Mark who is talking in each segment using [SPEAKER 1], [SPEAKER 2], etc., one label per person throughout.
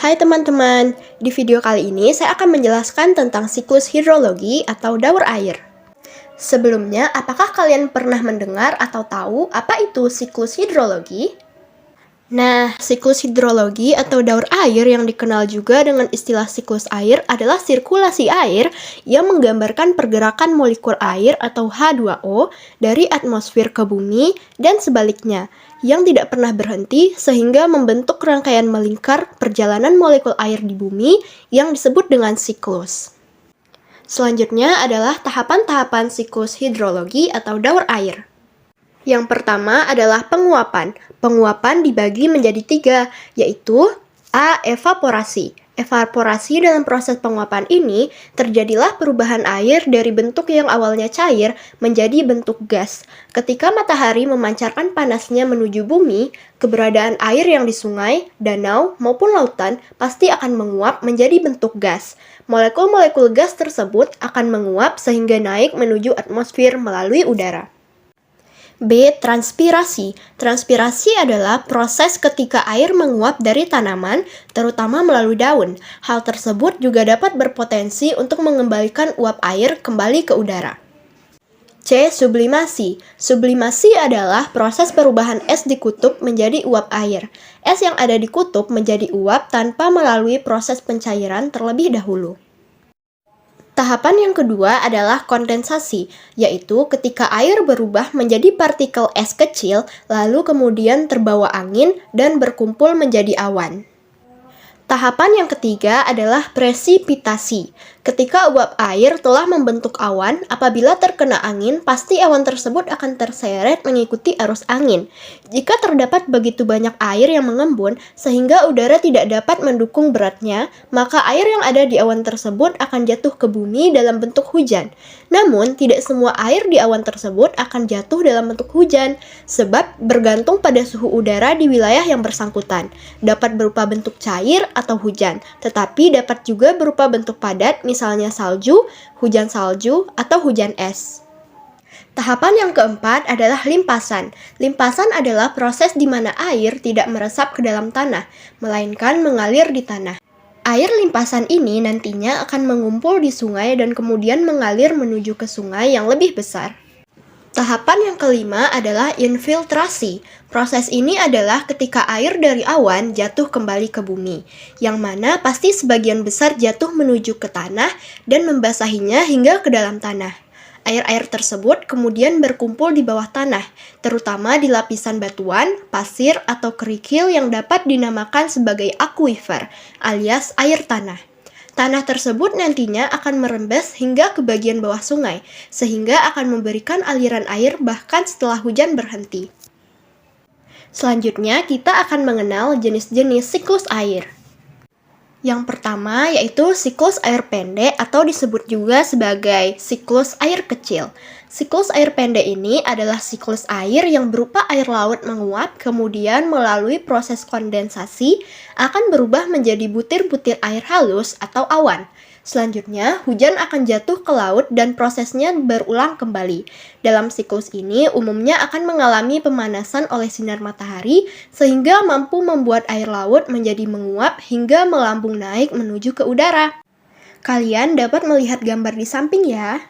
[SPEAKER 1] Hai teman-teman, di video kali ini saya akan menjelaskan tentang siklus hidrologi atau daur air. Sebelumnya, apakah kalian pernah mendengar atau tahu apa itu siklus hidrologi? Nah, siklus hidrologi atau daur air yang dikenal juga dengan istilah siklus air adalah sirkulasi air yang menggambarkan pergerakan molekul air atau H2O dari atmosfer ke bumi dan sebaliknya, yang tidak pernah berhenti sehingga membentuk rangkaian melingkar perjalanan molekul air di bumi yang disebut dengan siklus. Selanjutnya adalah tahapan-tahapan siklus hidrologi atau daur air. Yang pertama adalah penguapan. Penguapan dibagi menjadi 3, yaitu A. Evaporasi. Evaporasi dalam proses penguapan ini terjadilah perubahan air dari bentuk yang awalnya cair menjadi bentuk gas. Ketika matahari memancarkan panasnya menuju bumi, keberadaan air yang di sungai, danau, maupun lautan pasti akan menguap menjadi bentuk gas. Molekul-molekul gas tersebut akan menguap sehingga naik menuju atmosfer melalui udara. B. Transpirasi. Transpirasi adalah proses ketika air menguap dari tanaman, terutama melalui daun. Hal tersebut juga dapat berpotensi untuk mengembalikan uap air kembali ke udara. C. Sublimasi. Sublimasi adalah proses perubahan es di kutub menjadi uap air. Es yang ada di kutub menjadi uap tanpa melalui proses pencairan terlebih dahulu. Tahapan yang kedua adalah kondensasi, yaitu ketika air berubah menjadi partikel es kecil, lalu kemudian terbawa angin dan berkumpul menjadi awan. Tahapan yang ketiga adalah presipitasi. Ketika uap air telah membentuk awan, apabila terkena angin, pasti awan tersebut akan terseret mengikuti arus angin. Jika terdapat begitu banyak air yang mengembun, sehingga udara tidak dapat mendukung beratnya, maka air yang ada di awan tersebut akan jatuh ke bumi dalam bentuk hujan. Namun, tidak semua air di awan tersebut akan jatuh dalam bentuk hujan, sebab bergantung pada suhu udara di wilayah yang bersangkutan. Dapat berupa bentuk cair atau hujan, tetapi dapat juga berupa bentuk padat, misalnya salju, hujan salju, atau hujan es. Tahapan yang keempat adalah limpasan. Limpasan adalah proses di mana air tidak meresap ke dalam tanah, melainkan mengalir di tanah. Air limpasan ini nantinya akan mengumpul di sungai dan kemudian mengalir menuju ke sungai yang lebih besar. Tahapan yang kelima adalah infiltrasi. Proses ini adalah ketika air dari awan jatuh kembali ke bumi, yang mana pasti sebagian besar jatuh menuju ke tanah dan membasahinya hingga ke dalam tanah. Air-air tersebut kemudian berkumpul di bawah tanah, terutama di lapisan batuan, pasir, atau kerikil yang dapat dinamakan sebagai akuifer, alias air tanah. Tanah tersebut nantinya akan merembes hingga ke bagian bawah sungai, sehingga akan memberikan aliran air bahkan setelah hujan berhenti. Selanjutnya, kita akan mengenal jenis-jenis siklus air. Yang pertama yaitu siklus air pendek atau disebut juga sebagai siklus air kecil. Siklus air pendek ini adalah siklus air yang berupa air laut menguap kemudian melalui proses kondensasi akan berubah menjadi butir-butir air halus atau awan. Selanjutnya, hujan akan jatuh ke laut dan prosesnya berulang kembali. Dalam siklus ini, umumnya akan mengalami pemanasan oleh sinar matahari sehingga mampu membuat air laut menjadi menguap hingga melambung naik menuju ke udara. Kalian dapat melihat gambar di samping ya.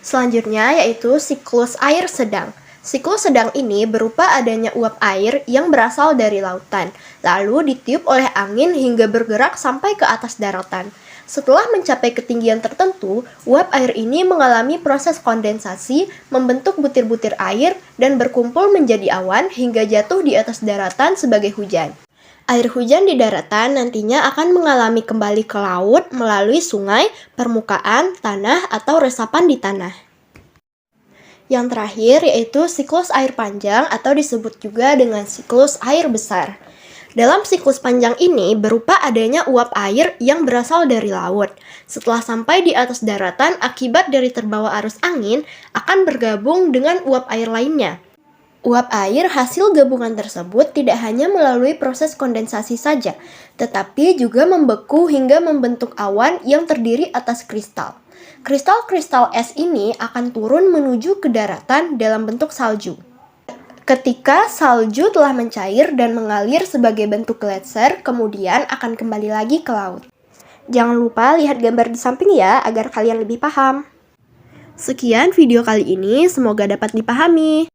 [SPEAKER 1] Selanjutnya yaitu siklus air sedang. Siklus sedang ini berupa adanya uap air yang berasal dari lautan, lalu ditiup oleh angin hingga bergerak sampai ke atas daratan. Setelah mencapai ketinggian tertentu, uap air ini mengalami proses kondensasi, membentuk butir-butir air, dan berkumpul menjadi awan hingga jatuh di atas daratan sebagai hujan. Air hujan di daratan nantinya akan mengalami kembali ke laut melalui sungai, permukaan, tanah, atau resapan di tanah. Yang terakhir yaitu siklus air panjang atau disebut juga dengan siklus air besar. Dalam siklus panjang ini berupa adanya uap air yang berasal dari laut. Setelah sampai di atas daratan akibat dari terbawa arus angin akan bergabung dengan uap air lainnya. Uap air hasil gabungan tersebut tidak hanya melalui proses kondensasi saja, tetapi juga membeku hingga membentuk awan yang terdiri atas kristal. Kristal-kristal es ini akan turun menuju ke daratan dalam bentuk salju. Ketika salju telah mencair dan mengalir sebagai bentuk gletser, kemudian akan kembali lagi ke laut. Jangan lupa lihat gambar di samping ya, agar kalian lebih paham. Sekian video kali ini, semoga dapat dipahami.